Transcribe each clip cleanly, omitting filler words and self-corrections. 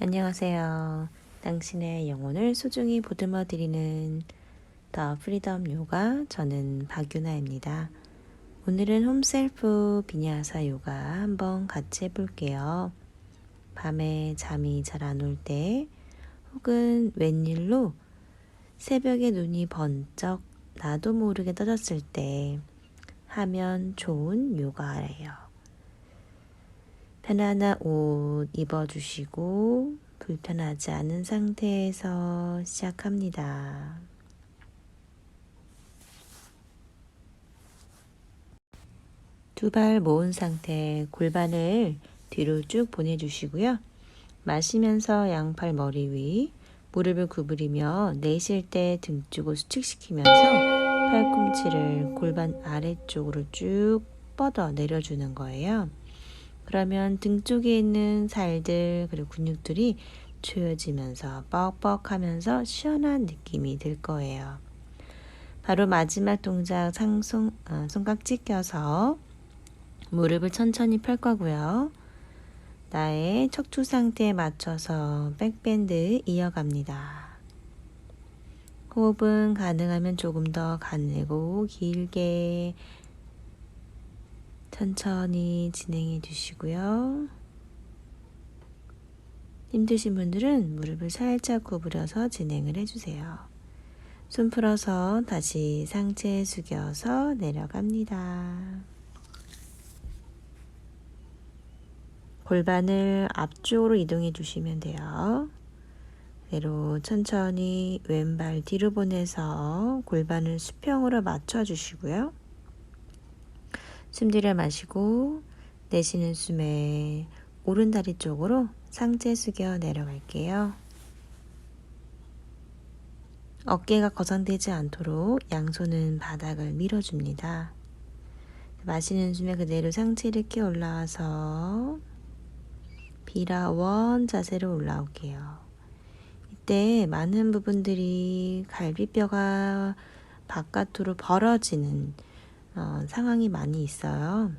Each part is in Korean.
안녕하세요. 당신의 영혼을 소중히 보듬어 드리는 더 프리덤 요가, 저는 박유나입니다. 오늘은 홈셀프 비냐사 요가 한번 같이 해볼게요. 밤에 잠이 잘 안 올 때, 혹은 웬일로 새벽에 눈이 번쩍 나도 모르게 떠졌을 때 하면 좋은 요가예요. 편안한 옷 입어주시고 불편하지 않은 상태에서 시작합니다. 두 발 모은 상태, 골반을 뒤로 쭉 보내주시고요. 마시면서 양팔 머리 위, 무릎을 구부리며 내쉴 때 등 쪽을 수축시키면서 팔꿈치를 골반 아래쪽으로 쭉 뻗어 내려주는 거예요. 그러면 등 쪽에 있는 살들 그리고 근육들이 조여지면서 뻑뻑하면서 시원한 느낌이 들 거예요. 바로 마지막 동작 손깍지 껴서 무릎을 천천히 펼 거고요. 나의 척추 상태에 맞춰서 백밴드 이어갑니다. 호흡은 가능하면 조금 더 가늘고 길게 천천히 진행해 주시고요. 힘드신 분들은 무릎을 살짝 구부려서 진행을 해주세요. 손 풀어서 다시 상체 숙여서 내려갑니다. 골반을 앞쪽으로 이동해 주시면 돼요. 그대로 천천히 왼발 뒤로 보내서 골반을 수평으로 맞춰 주시고요. 숨 들여 마시고 내쉬는 숨에 오른다리 쪽으로 상체 숙여 내려갈게요. 어깨가 거상되지 않도록 양손은 바닥을 밀어줍니다. 마시는 숨에 그대로 상체 이렇게 올라와서 비라원 자세로 올라올게요. 이때 많은 부분들이 갈비뼈가 바깥으로 벌어지는 상황이 많이 있어요.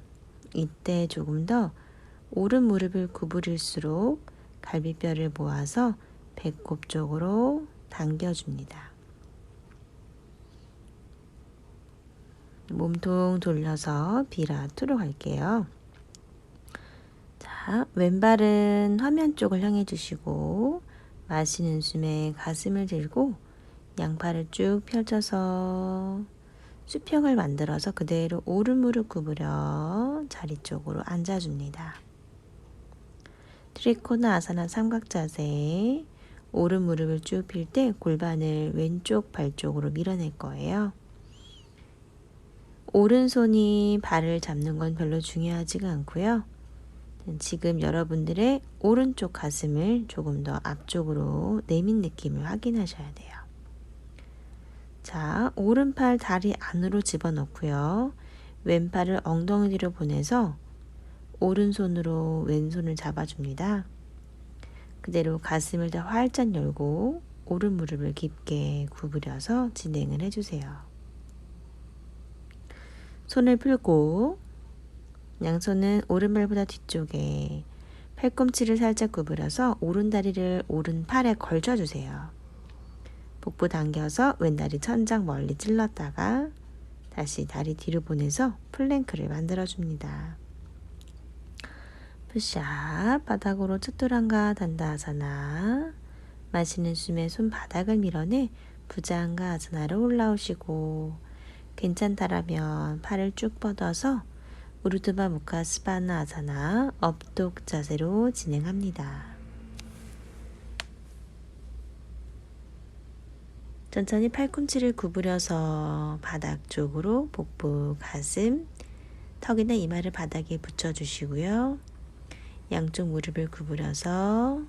이때 조금 더 오른 무릎을 구부릴수록 갈비뼈를 모아서 배꼽 쪽으로 당겨줍니다. 몸통 돌려서 비라투로 갈게요. 자, 왼발은 화면 쪽을 향해 주시고 마시는 숨에 가슴을 들고 양팔을 쭉 펼쳐서 수평을 만들어서 그대로 오른 무릎 구부려 자리 쪽으로 앉아줍니다. 트리코나 아사나 삼각 자세, 오른 무릎을 쭉 펼 때 골반을 왼쪽 발 쪽으로 밀어낼 거예요. 오른손이 발을 잡는 건 별로 중요하지가 않고요. 지금 여러분들의 오른쪽 가슴을 조금 더 앞쪽으로 내민 느낌을 확인하셔야 돼요. 자, 오른팔 다리 안으로 집어넣고요. 왼팔을 엉덩이 뒤로 보내서 오른손으로 왼손을 잡아줍니다. 그대로 가슴을 더 활짝 열고 오른 무릎을 깊게 구부려서 진행을 해주세요. 손을 풀고 양손은 오른발보다 뒤쪽에 팔꿈치를 살짝 구부려서 오른다리를 오른팔에 걸쳐주세요. 복부 당겨서 왼다리 천장 멀리 찔렀다가 다시 다리 뒤로 보내서 플랭크를 만들어줍니다. 푸시업, 바닥으로 척도랑가 단다아사나. 마시는 숨에 손바닥을 밀어내 부장가 아사나로 올라오시고 괜찮다라면 팔을 쭉 뻗어서 우르드바 무카 스바나 아사나 업독 자세로 진행합니다. 천천히 팔꿈치를 구부려서 바닥 쪽으로 복부, 가슴, 턱이나 이마를 바닥에 붙여주시고요. 양쪽 무릎을 구부려서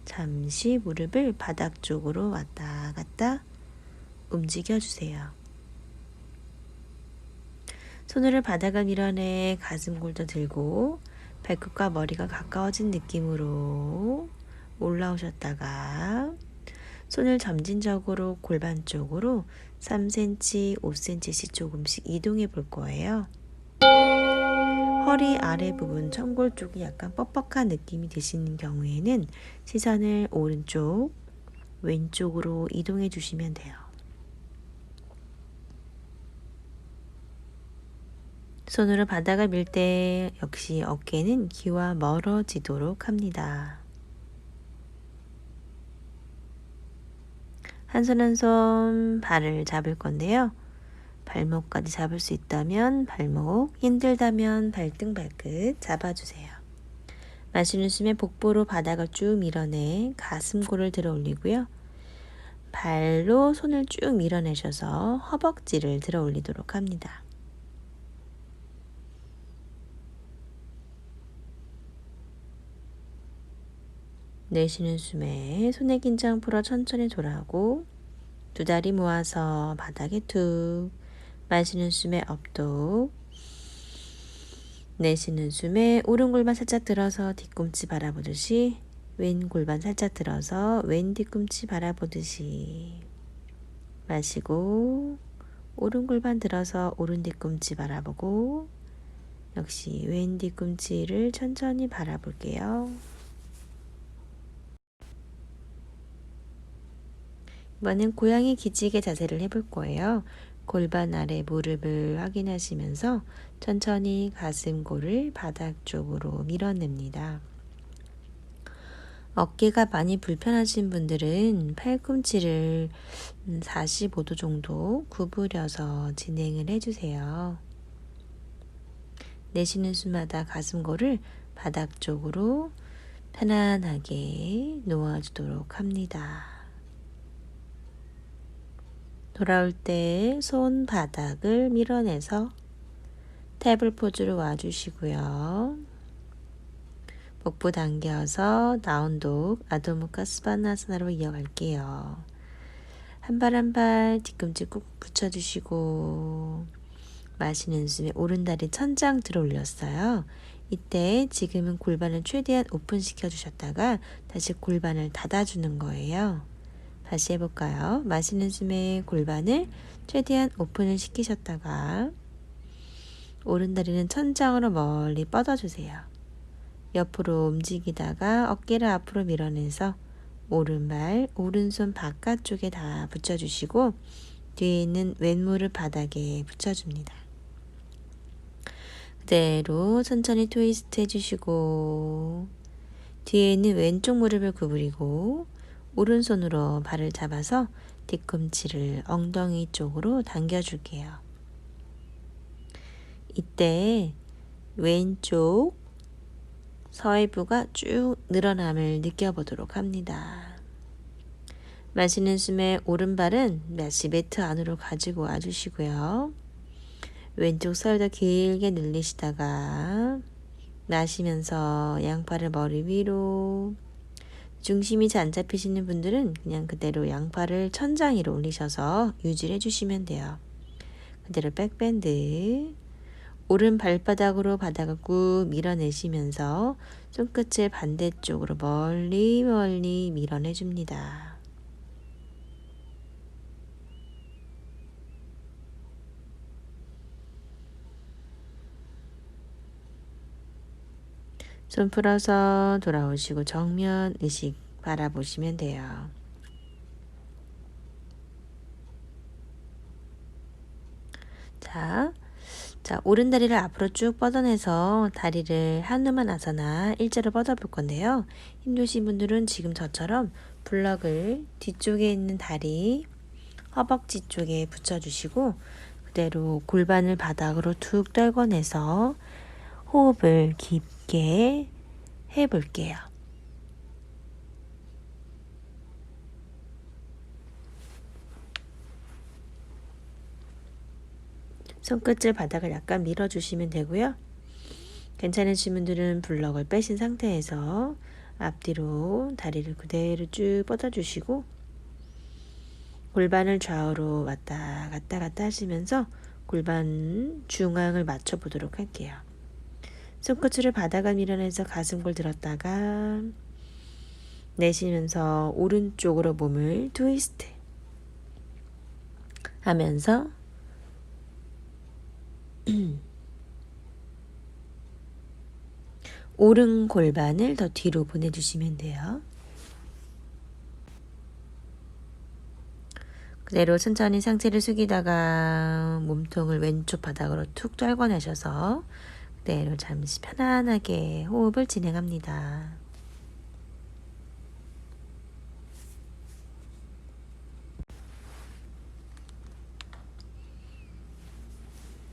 잠시 무릎을 바닥 쪽으로 왔다 갔다 움직여주세요. 손으로 바닥을 밀어내 가슴 골도 들고 발끝과 머리가 가까워진 느낌으로 올라오셨다가 손을 점진적으로 골반 쪽으로 3cm, 5cm씩 조금씩 이동해 볼 거예요. 허리 아래 부분 청골 쪽이 약간 뻑뻑한 느낌이 드시는 경우에는 시선을 오른쪽, 왼쪽으로 이동해 주시면 돼요. 손으로 바닥을 밀 때 역시 어깨는 귀와 멀어지도록 합니다. 한 손 한 손 발을 잡을 건데요. 발목까지 잡을 수 있다면 발목, 힘들다면 발등 발끝 잡아주세요. 마시는 숨에 복부로 바닥을 쭉 밀어내 가슴골을 들어 올리고요. 발로 손을 쭉 밀어내셔서 허벅지를 들어 올리도록 합니다. 내쉬는 숨에 손의 긴장 풀어 천천히 돌아오고 두 다리 모아서 바닥에 툭. 마시는 숨에 업도. 내쉬는 숨에 오른 골반 살짝 들어서 뒤꿈치 바라보듯이 왼 골반 살짝 들어서 왼 뒤꿈치 바라보듯이 마시고 오른 골반 들어서 오른 뒤꿈치 바라보고 역시 왼 뒤꿈치를 천천히 바라볼게요. 이번엔 고양이 기지개 자세를 해볼 거예요. 골반 아래 무릎을 확인하시면서 천천히 가슴골을 바닥 쪽으로 밀어냅니다. 어깨가 많이 불편하신 분들은 팔꿈치를 45도 정도 구부려서 진행을 해주세요. 내쉬는 숨마다 가슴골을 바닥 쪽으로 편안하게 놓아주도록 합니다. 돌아올 때 손바닥을 밀어내서 테이블 포즈로 와주시고요. 복부 당겨서 나온독 아도무카 스바나사나로 이어갈게요. 한 발 한 발 뒤꿈치 꾹 붙여주시고 마시는 숨에 오른다리 천장 들어 올렸어요. 이때 지금은 골반을 최대한 오픈시켜 주셨다가 다시 골반을 닫아주는 거예요. 다시 해볼까요? 마시는 숨에 골반을 최대한 오픈을 시키셨다가 오른다리는 천장으로 멀리 뻗어주세요. 옆으로 움직이다가 어깨를 앞으로 밀어내서 오른발, 오른손 바깥쪽에 다 붙여주시고 뒤에 있는 왼무릎 바닥에 붙여줍니다. 그대로 천천히 트위스트 해주시고 뒤에 있는 왼쪽 무릎을 구부리고 오른손으로 발을 잡아서 뒤꿈치를 엉덩이 쪽으로 당겨줄게요. 이때 왼쪽 서해부가 쭉 늘어남을 느껴보도록 합니다. 마시는 숨에 오른발은 다시 매트 안으로 가지고 와주시고요. 왼쪽 서해도 길게 늘리시다가 마시면서 양팔을 머리 위로 중심이 잘 안 잡히시는 분들은 그냥 그대로 양팔을 천장 위로 올리셔서 유지를 해주시면 돼요. 그대로 백밴드 오른 발바닥으로 바닥을 꾹 밀어내시면서 손끝을 반대쪽으로 멀리 멀리 밀어내줍니다. 손 풀어서 돌아오시고 정면 의식 바라보시면 돼요. 자, 오른 다리를 앞으로 쭉 뻗어내서 다리를 한우만 아사나 일자로 뻗어볼 건데요. 힘드신 분들은 지금 저처럼 블럭을 뒤쪽에 있는 다리, 허벅지 쪽에 붙여주시고 그대로 골반을 바닥으로 툭 떨궈내서 호흡을 깊게 해볼게요. 손끝을 바닥을 약간 밀어주시면 되고요. 괜찮으신 분들은 블럭을 빼신 상태에서 앞뒤로 다리를 그대로 쭉 뻗어주시고 골반을 좌우로 왔다 갔다 하시면서 골반 중앙을 맞춰보도록 할게요. 손끝으로 바닥을 밀어내서 가슴골 들었다가 내쉬면서 오른쪽으로 몸을 트위스트 하면서 오른 골반을 더 뒤로 보내주시면 돼요. 그대로 천천히 상체를 숙이다가 몸통을 왼쪽 바닥으로 툭 떨궈내셔서 그대로 잠시 편안하게 호흡을 진행합니다.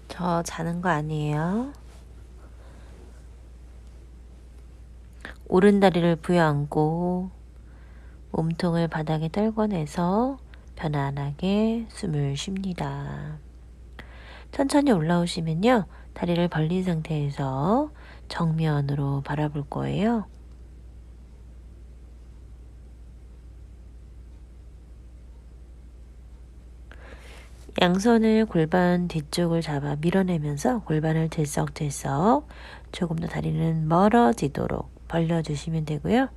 저 자는 거 아니에요. 오른 다리를 부여안고 몸통을 바닥에 떨궈내서 편안하게 숨을 쉽니다. 천천히 올라오시면요. 다리를 벌린 상태에서 정면으로 바라볼 거예요. 양손을 골반 뒤쪽을 잡아 밀어내면서 골반을 들썩들썩 조금 더 다리는 멀어지도록 벌려주시면 되고요.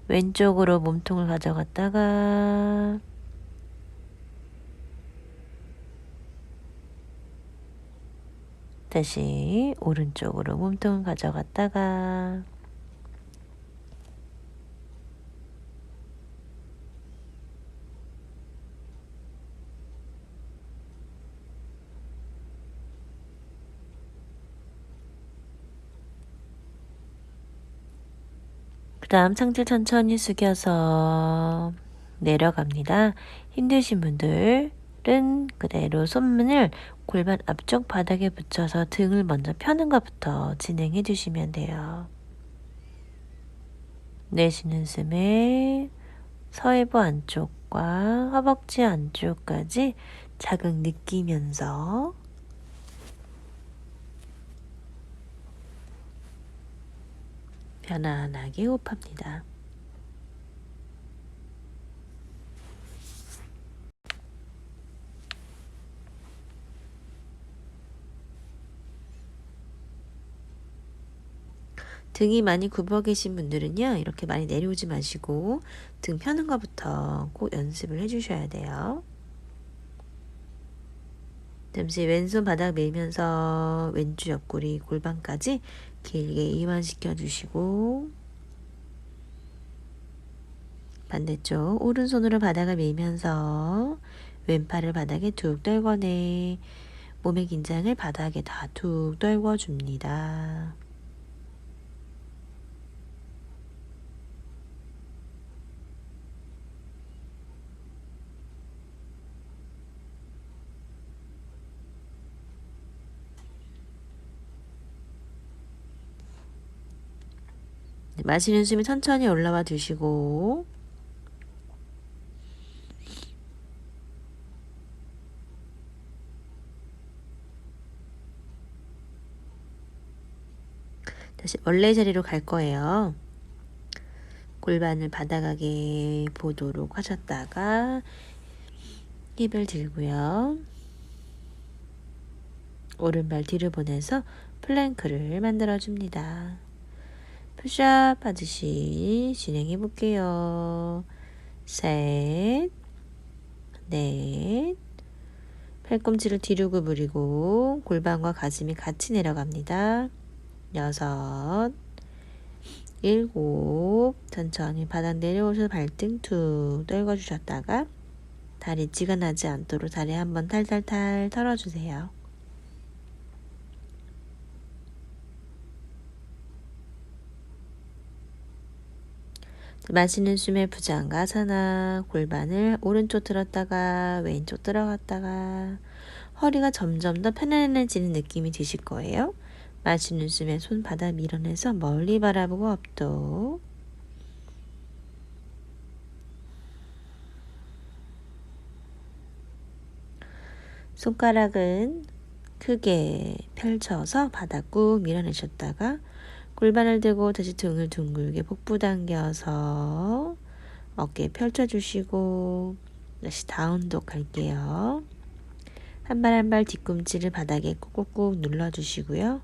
왼쪽으로 몸통을 가져갔다가 다시 오른쪽으로 몸통을 가져갔다가 그 다음 상체 천천히 숙여서 내려갑니다. 힘드신 분들은 그대로 손문을 골반 앞쪽 바닥에 붙여서 등을 먼저 펴는 것부터 진행해 주시면 돼요. 내쉬는 숨에 서해부 안쪽과 허벅지 안쪽까지 자극 느끼면서 편안하게 호흡합니다. 등이 많이 굽어 계신 분들은요, 이렇게 많이 내려오지 마시고 등 펴는 것부터 꼭 연습을 해주셔야 돼요. 잠시 왼손 바닥 밀면서 왼쪽 옆구리 골반까지 길게 이완시켜 주시고 반대쪽 오른손으로 바닥을 밀면서 왼팔을 바닥에 툭 떨궈내 몸의 긴장을 바닥에 다 툭 떨궈줍니다. 마시는 숨이 천천히 올라와 주시고 다시 원래 자리로 갈 거예요. 골반을 바닥하게 보도록 하셨다가 힙을 들고요. 오른발 뒤를 보내서 플랭크를 만들어 줍니다. 푸시업 하듯이 진행해 볼게요. 셋, 넷, 팔꿈치를 뒤로 구부리고 골반과 가슴이 같이 내려갑니다. 6, 7, 천천히 바닥 내려오셔서 발등 툭 떨궈주셨다가 다리 찌그나지 않도록 다리 한번 탈탈탈 털어주세요. 마시는 숨에 부장가사나 골반을 오른쪽 들었다가 왼쪽 들어갔다가 허리가 점점 더 편안해지는 느낌이 드실 거예요. 마시는 숨에 손바닥 밀어내서 멀리 바라보고 업도 손가락은 크게 펼쳐서 바닥 꾹 밀어내셨다가 골반을 들고 다시 등을 둥글게 복부 당겨서 어깨 펼쳐주시고 다시 다운독 갈게요. 한 발 한 발 뒤꿈치를 바닥에 꾹꾹꾹 눌러주시고요.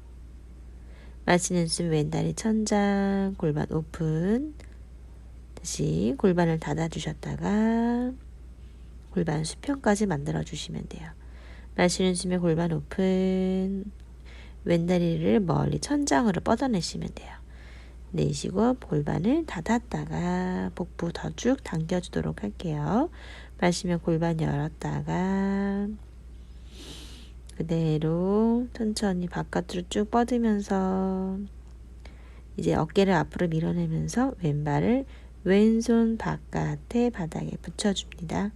마시는 숨 왼다리 천장 골반 오픈 다시 골반을 닫아주셨다가 골반 수평까지 만들어주시면 돼요. 마시는 숨에 골반 오픈 왼다리를 멀리 천장으로 뻗어내시면 돼요. 내쉬고 골반을 닫았다가 복부 더 쭉 당겨주도록 할게요. 마시면 골반 열었다가 그대로 천천히 바깥으로 쭉 뻗으면서 이제 어깨를 앞으로 밀어내면서 왼발을 왼손 바깥에 바닥에 붙여줍니다.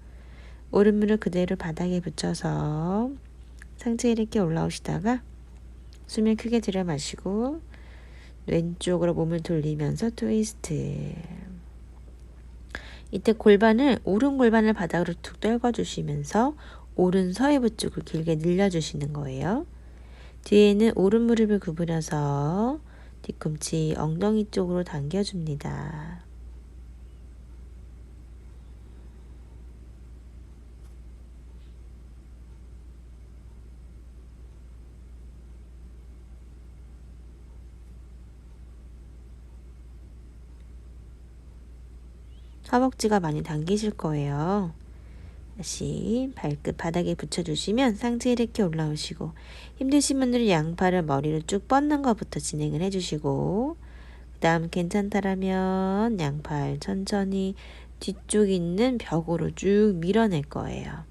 오른무릎 그대로 바닥에 붙여서 상체 이렇게 올라오시다가 숨을 크게 들여 마시고 왼쪽으로 몸을 돌리면서 트위스트. 이때 골반을 오른 골반을 바닥으로 툭 떨궈주시면서 오른 서해부 쪽을 길게 늘려주시는 거예요. 뒤에는 오른 무릎을 구부려서 뒤꿈치 엉덩이 쪽으로 당겨줍니다. 허벅지가 많이 당기실 거예요. 다시 발끝 바닥에 붙여주시면 상체 이렇게 올라오시고 힘드신 분들은 양팔을 머리로 쭉 뻗는 것부터 진행을 해주시고 그 다음 괜찮다라면 양팔 천천히 뒤쪽 있는 벽으로 쭉 밀어낼 거예요.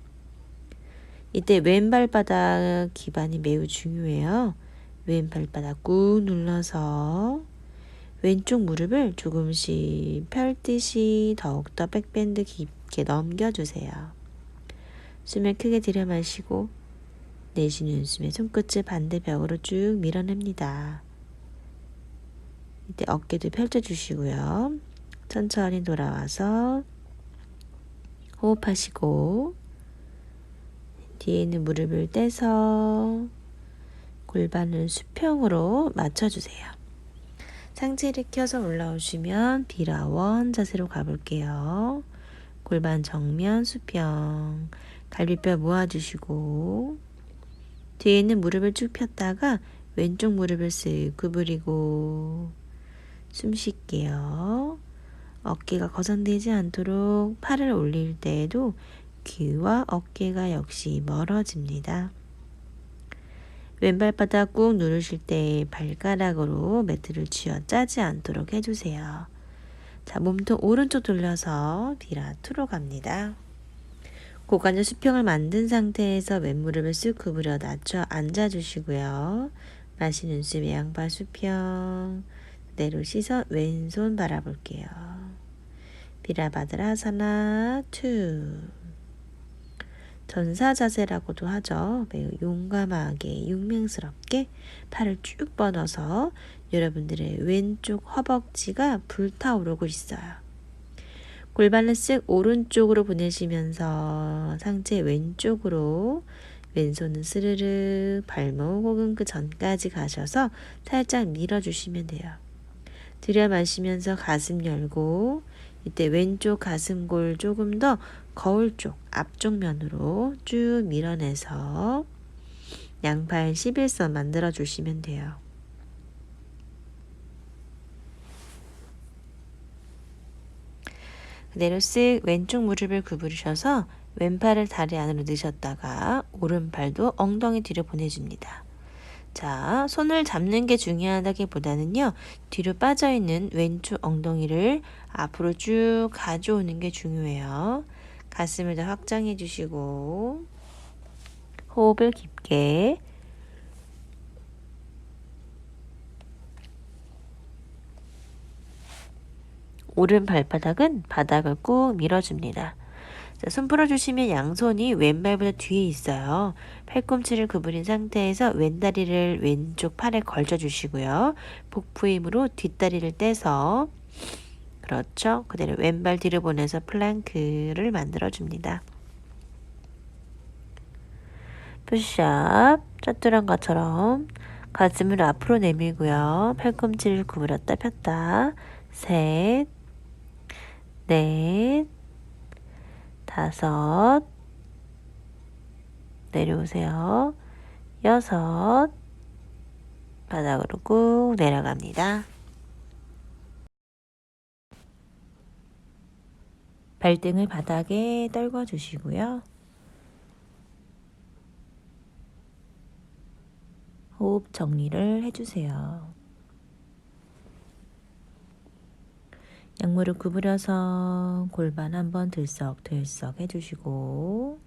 이때 왼발바닥 기반이 매우 중요해요. 왼발바닥 꾹 눌러서 왼쪽 무릎을 조금씩 펼듯이 더욱더 백밴드 깊게 넘겨주세요. 숨을 크게 들여 마시고 내쉬는 숨에 손끝을 반대벽으로 쭉 밀어냅니다. 이때 어깨도 펼쳐주시고요. 천천히 돌아와서 호흡하시고 뒤에 있는 무릎을 떼서 골반을 수평으로 맞춰주세요. 상체를 켜서 올라오시면 비라원 자세로 가볼게요. 골반 정면 수평, 갈비뼈 모아주시고 뒤에 있는 무릎을 쭉 폈다가 왼쪽 무릎을 쓱 구부리고 숨 쉴게요. 어깨가 거상되지 않도록 팔을 올릴 때에도 귀와 어깨가 역시 멀어집니다. 왼발바닥 꾹 누르실 때 발가락으로 매트를 쥐어 짜지 않도록 해주세요. 자, 몸통 오른쪽 돌려서 비라2로 갑니다. 고관절 수평을 만든 상태에서 왼무릎을 쓱 구부려 낮춰 앉아주시고요. 마시는 숨에 양발 수평 그대로 시선 왼손 바라볼게요. 비라바드라사나 2 전사 자세라고도 하죠. 매우 용감하게 용맹스럽게 팔을 쭉 뻗어서 여러분들의 왼쪽 허벅지가 불타오르고 있어요. 골반을 쓱 오른쪽으로 보내시면서 상체 왼쪽으로 왼손은 스르르 발목 혹은 그 전까지 가셔서 살짝 밀어주시면 돼요. 들여 마시면서 가슴 열고 이때 왼쪽 가슴골 조금 더 거울 쪽 앞쪽 면으로 쭉 밀어내서 양팔 11선 만들어 주시면 돼요. 그대로 쓱 왼쪽 무릎을 구부리셔서 왼팔을 다리 안으로 넣으셨다가 오른팔도 엉덩이 뒤로 보내줍니다. 자, 손을 잡는 게 중요하다기보다는요, 뒤로 빠져있는 왼쪽 엉덩이를 앞으로 쭉 가져오는 게 중요해요. 가슴을 더 확장해 주시고 호흡을 깊게 오른 발바닥은 바닥을 꾹 밀어줍니다. 자, 손 풀어주시면 양손이 왼발보다 뒤에 있어요. 팔꿈치를 구부린 상태에서 왼다리를 왼쪽 팔에 걸쳐주시고요. 복부 힘으로 뒷다리를 떼서 그렇죠. 그대로 왼발 뒤로 보내서 플랭크를 만들어줍니다. 푸시업 쩌뚜란 것처럼 가슴을 앞으로 내밀고요. 팔꿈치를 구부렸다 폈다. 셋, 넷, 다섯, 내려오세요. 여섯, 바닥으로 꾹 내려갑니다. 발등을 바닥에 떨궈 주시고요. 호흡 정리를 해주세요. 양무릎 구부려서 골반 한번 들썩들썩 해주시고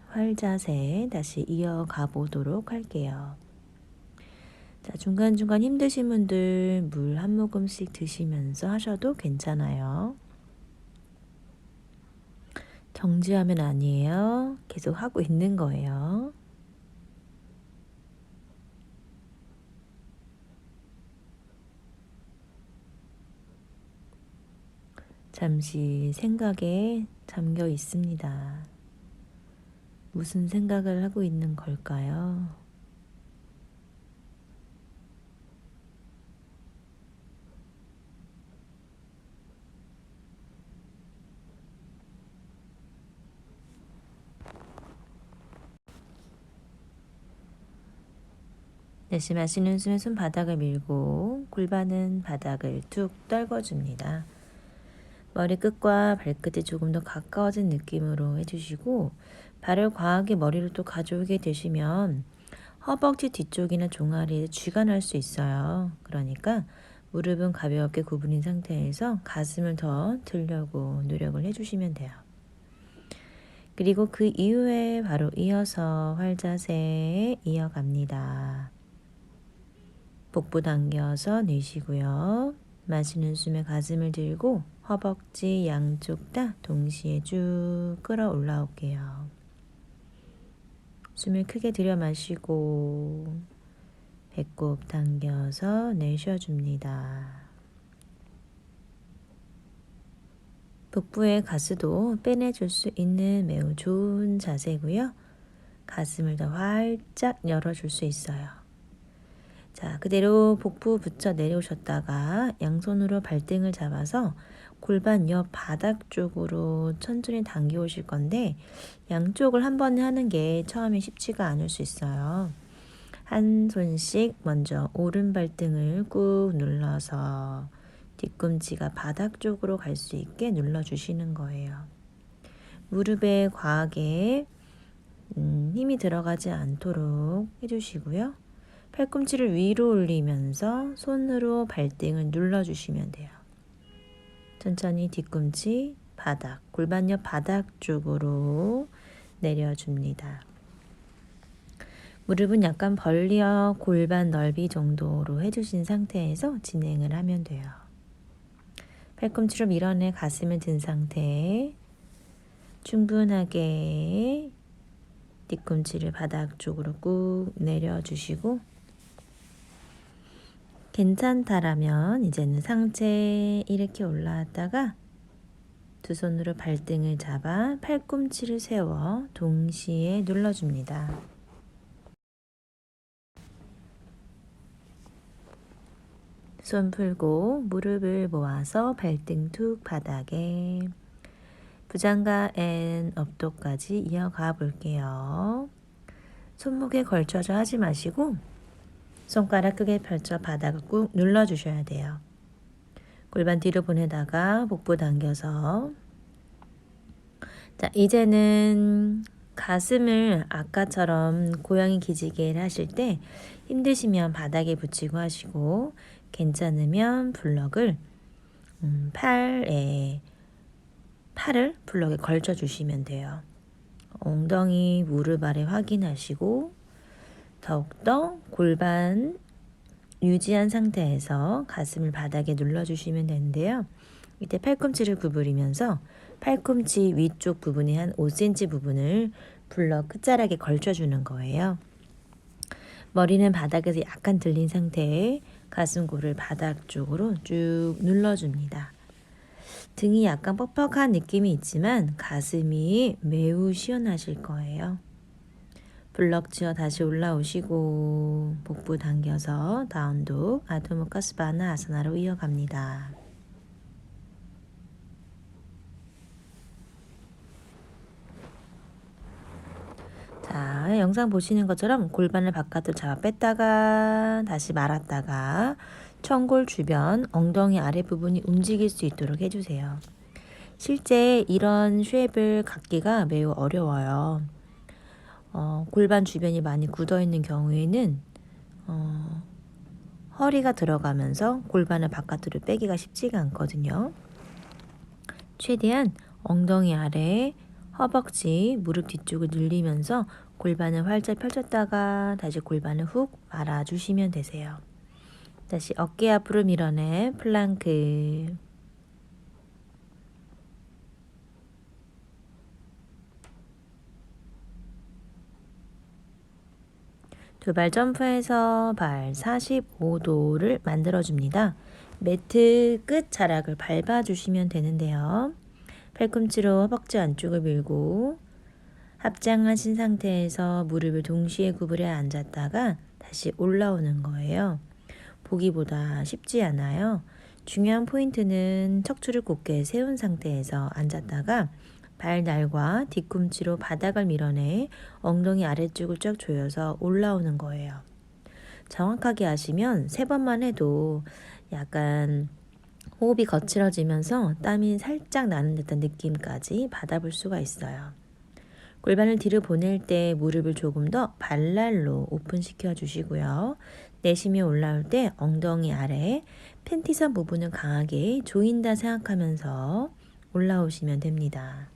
활자세 다시 이어가 보도록 할게요. 자, 중간중간 힘드신 분들 물 한 모금씩 드시면서 하셔도 괜찮아요. 정지하면 아니에요. 계속 하고 있는 거예요. 잠시 생각에 잠겨 있습니다. 무슨 생각을 하고 있는 걸까요? 내쉬마시는 숨에 손바닥을 밀고 골반은 바닥을 툭 떨궈줍니다. 머리끝과 발끝이 조금 더 가까워진 느낌으로 해주시고 발을 과하게 머리로 또 가져오게 되시면 허벅지 뒤쪽이나 종아리에 쥐가 날 수 있어요. 그러니까 무릎은 가볍게 구부린 상태에서 가슴을 더 들려고 노력을 해주시면 돼요. 그리고 그 이후에 바로 이어서 활자세에 이어갑니다. 복부 당겨서 내쉬고요. 마시는 숨에 가슴을 들고 허벅지 양쪽 다 동시에 쭉 끌어올라올게요. 숨을 크게 들여 마시고 배꼽 당겨서 내쉬어줍니다. 복부의 가스도 빼내줄 수 있는 매우 좋은 자세고요. 가슴을 더 활짝 열어줄 수 있어요. 자, 그대로 복부 붙여 내려오셨다가 양손으로 발등을 잡아서 골반 옆 바닥 쪽으로 천천히 당겨 오실 건데 양쪽을 한 번에 하는 게 처음에 쉽지가 않을 수 있어요. 한 손씩 먼저 오른 발등을 꾹 눌러서 뒤꿈치가 바닥 쪽으로 갈 수 있게 눌러주시는 거예요. 무릎에 과하게 힘이 들어가지 않도록 해주시고요. 팔꿈치를 위로 올리면서 손으로 발등을 눌러주시면 돼요. 천천히 뒤꿈치, 바닥, 골반 옆 바닥 쪽으로 내려줍니다. 무릎은 약간 벌려 골반 넓이 정도로 해주신 상태에서 진행을 하면 돼요. 팔꿈치로 밀어내 가슴을 든 상태에 충분하게 뒤꿈치를 바닥 쪽으로 꾹 내려주시고 괜찮다라면 이제는 상체 이렇게 올라왔다가 두 손으로 발등을 잡아 팔꿈치를 세워 동시에 눌러줍니다. 손 풀고 무릎을 모아서 발등 툭 바닥에 부장과 앤 업도까지 이어가 볼게요. 손목에 걸쳐서 하지 마시고 손가락 크게 펼쳐 바닥을 꾹 눌러주셔야 돼요. 골반 뒤로 보내다가 복부 당겨서 자, 이제는 가슴을 아까처럼 고양이 기지개를 하실 때 힘드시면 바닥에 붙이고 하시고 괜찮으면 블럭을 팔을 블럭에 걸쳐 주시면 돼요. 엉덩이 무릎 아래 확인하시고 더욱더 골반 유지한 상태에서 가슴을 바닥에 눌러주시면 되는데요. 이때 팔꿈치를 구부리면서 팔꿈치 위쪽 부분에 한 5cm 부분을 블럭 끝자락에 걸쳐주는 거예요. 머리는 바닥에서 약간 들린 상태에 가슴골을 바닥 쪽으로 쭉 눌러줍니다. 등이 약간 뻑뻑한 느낌이 있지만 가슴이 매우 시원하실 거예요. 블럭 지어 다시 올라오시고 복부 당겨서 다운독 아드무카스바나 아사나로 이어갑니다. 자, 영상 보시는 것처럼 골반을 바깥으로 잡아 뺐다가 다시 말았다가 천골 주변 엉덩이 아래 부분이 움직일 수 있도록 해주세요. 실제 이런 쉐입을 갖기가 매우 어려워요. 골반 주변이 많이 굳어 있는 경우에는 허리가 들어가면서 골반을 바깥으로 빼기가 쉽지가 않거든요. 최대한 엉덩이 아래, 허벅지, 무릎 뒤쪽을 늘리면서 골반을 활짝 펼쳤다가 다시 골반을 훅 말아주시면 되세요. 다시 어깨 앞으로 밀어내 플랑크. 두 발 점프해서 발 45도를 만들어줍니다. 매트 끝 자락을 밟아주시면 되는데요. 팔꿈치로 허벅지 안쪽을 밀고 합장하신 상태에서 무릎을 동시에 구부려 앉았다가 다시 올라오는 거예요. 보기보다 쉽지 않아요. 중요한 포인트는 척추를 곧게 세운 상태에서 앉았다가 발날과 뒤꿈치로 바닥을 밀어내 엉덩이 아래쪽을 쫙 조여서 올라오는 거예요. 정확하게 하시면 3번만 해도 약간 호흡이 거칠어지면서 땀이 살짝 나는 듯한 느낌까지 받아볼 수가 있어요. 골반을 뒤로 보낼 때 무릎을 조금 더 발날로 오픈시켜 주시고요. 내쉬며 올라올 때 엉덩이 아래 팬티선 부분을 강하게 조인다 생각하면서 올라오시면 됩니다.